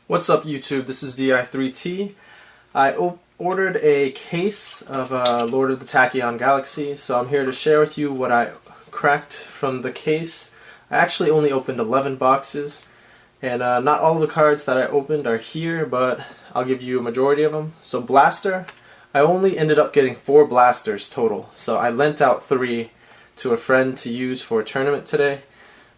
What's up YouTube, this is vi3t. I ordered a case of Lord of the Tachyon Galaxy, so I'm here to share with you what I cracked from the case. I actually only opened 11 boxes, and not all of the cards that I opened are here, but I'll give you a majority of them. So Blaster, I only ended up getting 4 blasters total, so I lent out 3 to a friend to use for a tournament today.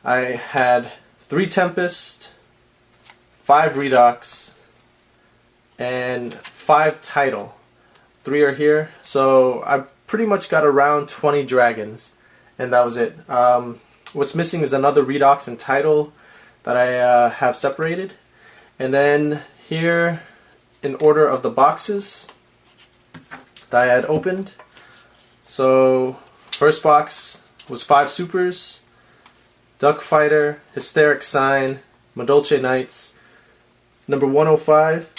I had 3 Tempest, 5 Redox, and 5 Title. 3 are here, so I pretty much got around 20 dragons, and that was it. What's missing is another Redox and Title that I have separated. And then here, in order of the boxes that I had opened. So, first box was 5 Supers, Duck Fighter, Hysteric Sign, Madolche Knights, number 105,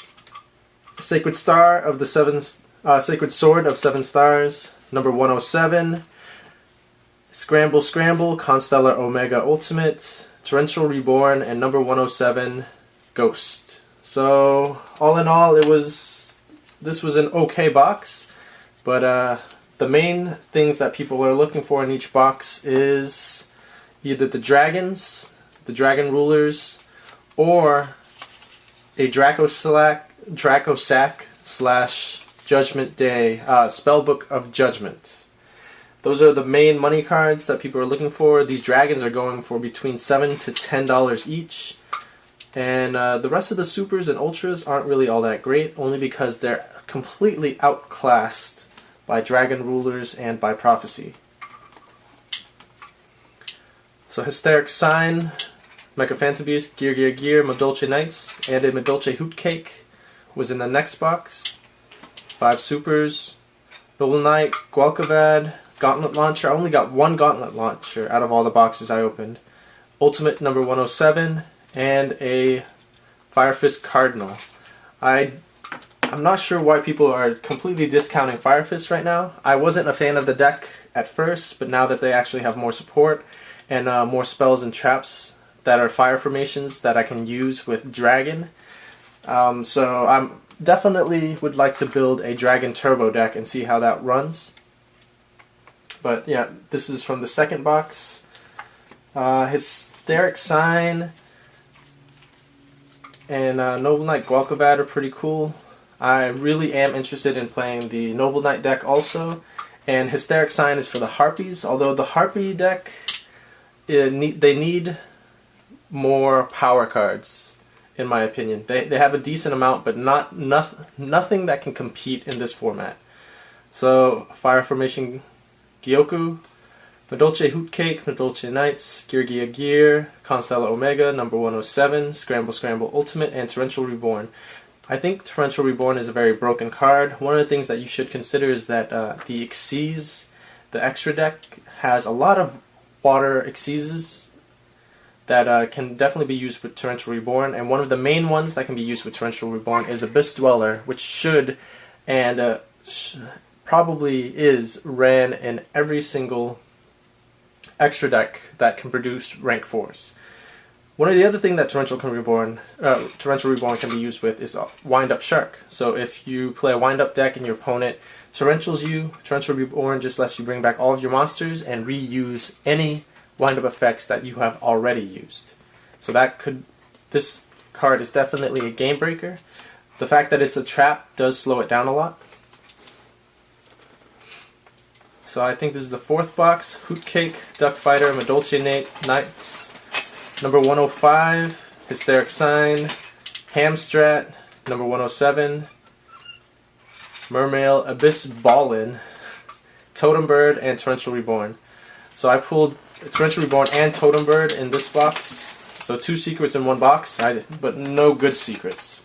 Sacred Star of the Sacred Sword of 7 Stars, number 107, Scramble Scramble, Constellar Omega Ultimate, Torrential Reborn, and number 107, Ghost. So all in all, this was an okay box, but the main things that people are looking for in each box is either the dragons, the dragon rulers, or a Dracosac / Judgment Day Spellbook of Judgment. Those are the main money cards that people are looking for. These dragons are going for between $7 to $10 each. And the rest of the supers and ultras aren't really all that great, only because they're completely outclassed by dragon rulers and by prophecy. So Hysteric Sign, Mecha Phantom Beast, Gear, Madolche Knights, and a Madolche Hoot Cake was in the next box. 5 Supers, Noble Knight, Gualcavad, Gauntlet Launcher. I only got 1 Gauntlet Launcher out of all the boxes I opened. Ultimate number 107, and a Fire Fist Cardinal. I'm not sure why people are completely discounting Fire Fist right now. I wasn't a fan of the deck at first, but now that they actually have more support and more spells and traps that are fire formations that I can use with Dragon. So I'm definitely would like to build a Dragon Turbo deck and see how that runs. But yeah, this is from the second box. Hysteric Sign and Noble Knight Gualcavad are pretty cool. I really am interested in playing the Noble Knight deck also. And Hysteric Sign is for the Harpies, although the Harpy deck, they need more power cards, in my opinion. They have a decent amount, but nothing that can compete in this format. So Fire Formation Gyoku, Madolche Hoot Cake, Madolche Knights, Gear, Constellar Omega, number 107, Scramble Scramble Ultimate, and Torrential Reborn. I think Torrential Reborn is a very broken card. One of the things that you should consider is that the Xyz, the extra deck, has a lot of water Xyzes that can definitely be used with Torrential Reborn, and one of the main ones that can be used with Torrential Reborn is Abyss Dweller, which should and probably is ran in every single extra deck that can produce rank 4s. One of the other things that Torrential Reborn can be used with is Wind Up Shark. So if you play a Wind Up deck and your opponent Torrentials you, Torrential Reborn just lets you bring back all of your monsters and reuse any wind-up effects that you have already used. So this card is definitely a game breaker. The fact that it's a trap does slow it down a lot. So I think this is the 4th box. Hoot Cake, Duck Fighter, Madolche Knights, number 105, Hysteric Sign, Hamstrat, number 107, Mermail, Abyss Ballin, Totem Bird, and Torrential Reborn. So I pulled Torrential Reborn and Totem Bird in this box. So 2 secrets in 1 box, but no good secrets.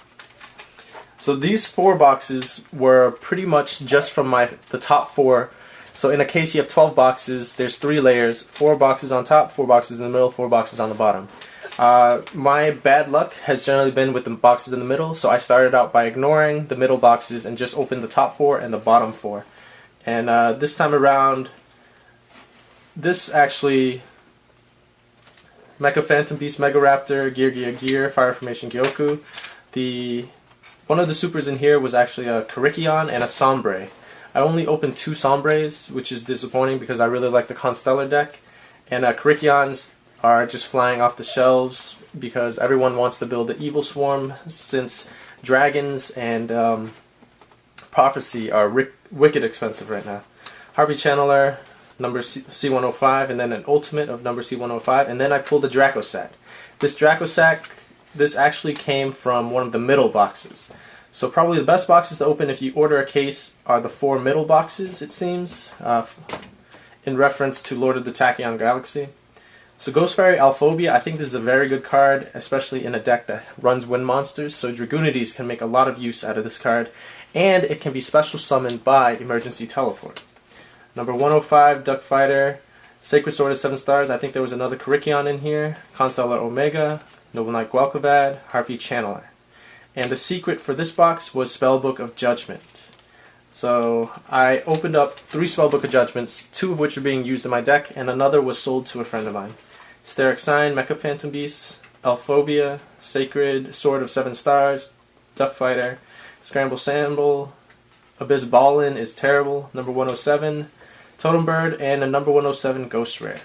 So these 4 boxes were pretty much just from the top 4. So in a case you have 12 boxes, there's 3 layers, 4 boxes on top, 4 boxes in the middle, 4 boxes on the bottom. My bad luck has generally been with the boxes in the middle, so I started out by ignoring the middle boxes and just opened the top 4 and the bottom 4. And this time around, this actually Mecha Phantom Beast, Mega Raptor, Gear, Fire Formation Gyoku. one of the supers in here was actually a Tachyon and a Sombre. I only opened 2 Sombres, which is disappointing because I really like the Constellar deck. And Tachyons are just flying off the shelves because everyone wants to build the Evil Swarm, since dragons and Prophecy are wicked expensive right now. Harvey Channeler, number C105, and then an ultimate of number C105, and then I pulled a Draco Sack. This Draco Sack, this actually came from one of the middle boxes. So probably the best boxes to open if you order a case are the 4 middle boxes, it seems, in reference to Lord of the Tachyon Galaxy. So Ghost Fairy Alphobia, I think this is a very good card, especially in a deck that runs wind monsters, so Dragoonides can make a lot of use out of this card, and it can be special summoned by Emergency Teleport. Number 105, Duck Fighter, Sacred Sword of 7 stars, I think there was another Tachyon in here, Constellar Omega, Noble Knight Gualcavad, Harpy Channeler. And the secret for this box was Spellbook of Judgment. So I opened up 3 Spellbook of Judgments, 2 of which are being used in my deck, and another was sold to a friend of mine. Steric Sign, Mecha Phantom Beast, Alphobia, Sacred Sword of 7 stars, Duck Fighter, Scramble Samble, Abyss Ballin is terrible, number 107, Totem Bird, and a number 107 Ghost Rare.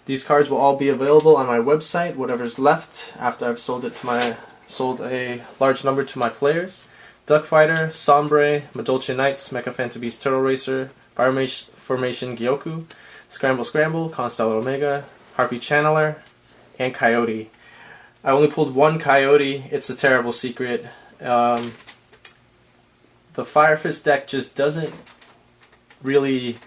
These cards will all be available on my website, whatever's left, after I've sold a large number to my players. Duck Fighter, Sombre, Madolche Knights, Mecha Phantom Beast Turtle Racer, Fire Formation Gyoku, Scramble Scramble, Constellar Omega, Harpy Channeler, and Coyote. I only pulled 1 Coyote, it's a terrible secret. The Fire Fist deck just doesn't really...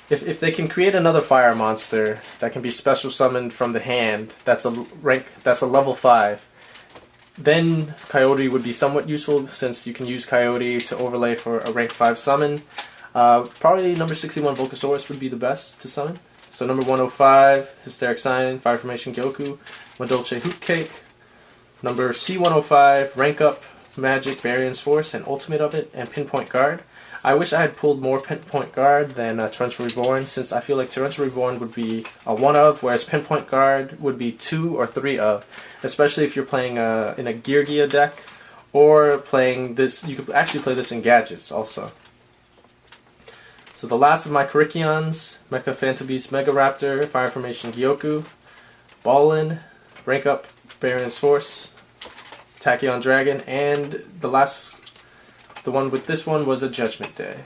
If they can create another fire monster that can be special summoned from the hand, that's a level 5, then Coyote would be somewhat useful, since you can use Coyote to overlay for a rank 5 summon. Probably number 61 Volcasaurus would be the best to summon. So number 105, Hysteric Sign, Fire Formation Gyoku, Madolche Hoot Cake. Number C105, Rank Up, Magic, Variance Force, and Ultimate of it, and Pinpoint Guard. I wish I had pulled more Pinpoint Guard than Torrential Reborn, since I feel like Torrential Reborn would be a 1 of, whereas Pinpoint Guard would be 2 or 3 of, especially if you're playing in a Gear deck, or playing this. You could actually play this in Gadgets also. So the last of my Tachyons, Mecha Phantom Beast Mega Raptor, Fire Formation Gyoku, Ballin, Rank Up, Variance Force, Tachyon Dragon, and the one with this one was a Judgment Day.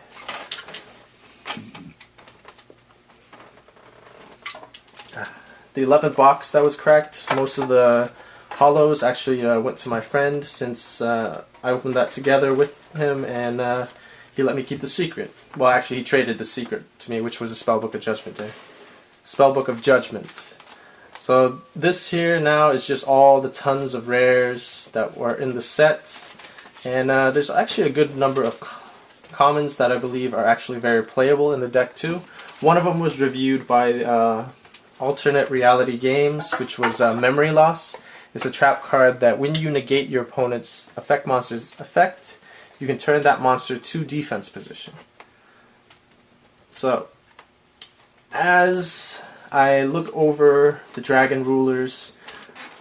The 11th box that was cracked, most of the hollows actually went to my friend, since I opened that together with him, and he let me keep the secret. Well, actually, he traded the secret to me, which was a Spellbook of Judgment Day. Spellbook of Judgment. So this here now is just all the tons of rares that were in the set. And there's actually a good number of commons that I believe are actually very playable in the deck too. One of them was reviewed by Alternate Reality Games, which was Memory Loss. It's a trap card that when you negate your opponent's effect monster's effect, you can turn that monster to defense position. So, as I look over the Dragon Rulers,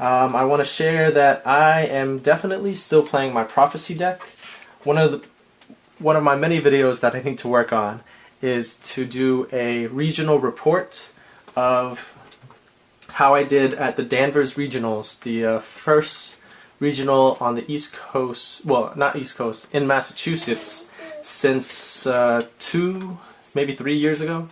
I want to share that I am definitely still playing my Prophecy deck. One of my many videos that I need to work on is to do a regional report of how I did at the Danvers Regionals, the first regional on the East Coast, well, not East Coast, in Massachusetts, since 2, maybe 3 years ago.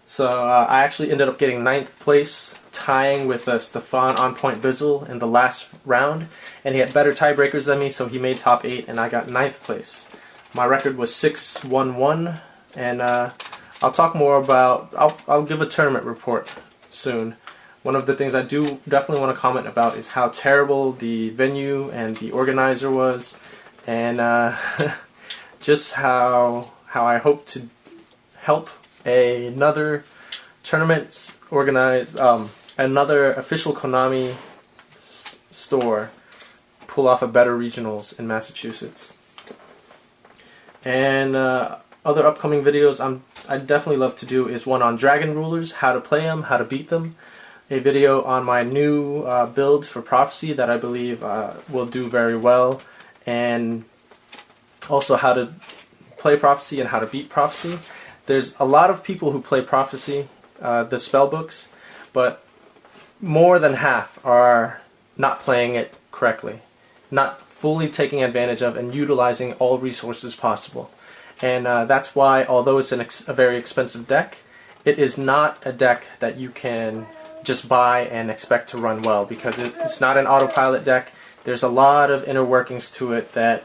So I actually ended up getting 9th place, tying with Stefan On Point Bizzle in the last round, and he had better tiebreakers than me, so he made top 8, and I got 9th place. My record was 6-1-1, and I'll talk more about, I'll give a tournament report soon. One of the things I do definitely want to comment about is how terrible the venue and the organizer was, and just how I hope to help another tournament organize, another official Konami store pull off a better regionals in Massachusetts. And other upcoming videos I'd definitely love to do is one on Dragon Rulers, how to play them, how to beat them. a video on my new build for Prophecy that I believe will do very well, and also how to play Prophecy and how to beat Prophecy. There's a lot of people who play Prophecy, the spell books, but more than half are not playing it correctly, not fully taking advantage of and utilizing all resources possible. And that's why, although it's a very expensive deck, it is not a deck that you can just buy and expect to run well, because it's not an autopilot deck. There's a lot of inner workings to it that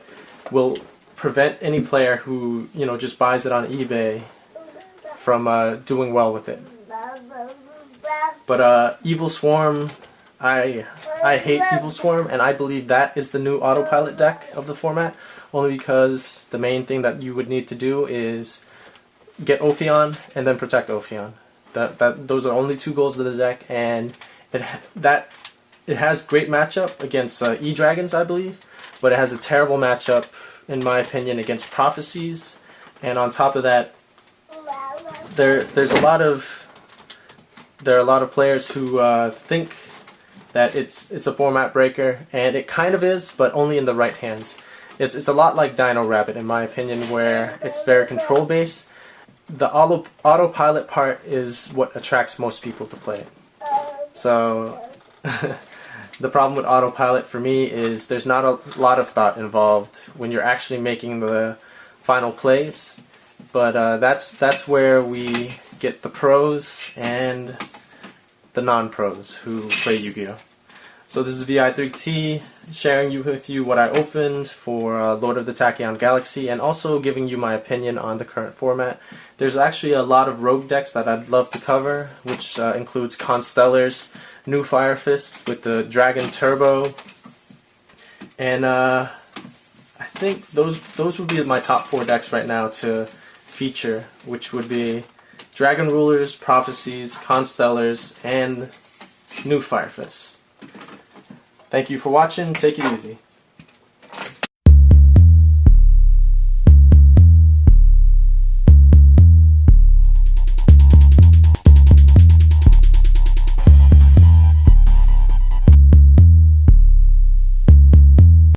will prevent any player who, you know, just buys it on eBay from doing well with it. But Evil Swarm, I hate Evil Swarm, and I believe that is the new autopilot deck of the format, only because the main thing that you would need to do is get Ophion and then protect Ophion. Those are only two goals of the deck, and it has great matchup against E-Dragons, I believe, but it has a terrible matchup, in my opinion, against Prophecies. And on top of that, there are a lot of players who think that it's a format breaker, and it kind of is, but only in the right hands. It's a lot like Dino Rabbit, in my opinion, where it's very control based. The autopilot part is what attracts most people to play it. So the problem with autopilot for me is there's not a lot of thought involved when you're actually making the final plays. But that's where we get the pros and the non-pros who play Yu-Gi-Oh! So this is vi3t sharing with you what I opened for Lord of the Tachyon Galaxy, and also giving you my opinion on the current format. There's actually a lot of rogue decks that I'd love to cover, which includes Constellars, New Fire Fists with the Dragon Turbo, and I think those would be my top 4 decks right now to feature, which would be Dragon Rulers, Prophecies, Constellars, and New Fire Fists. Thank you for watching. Take it easy.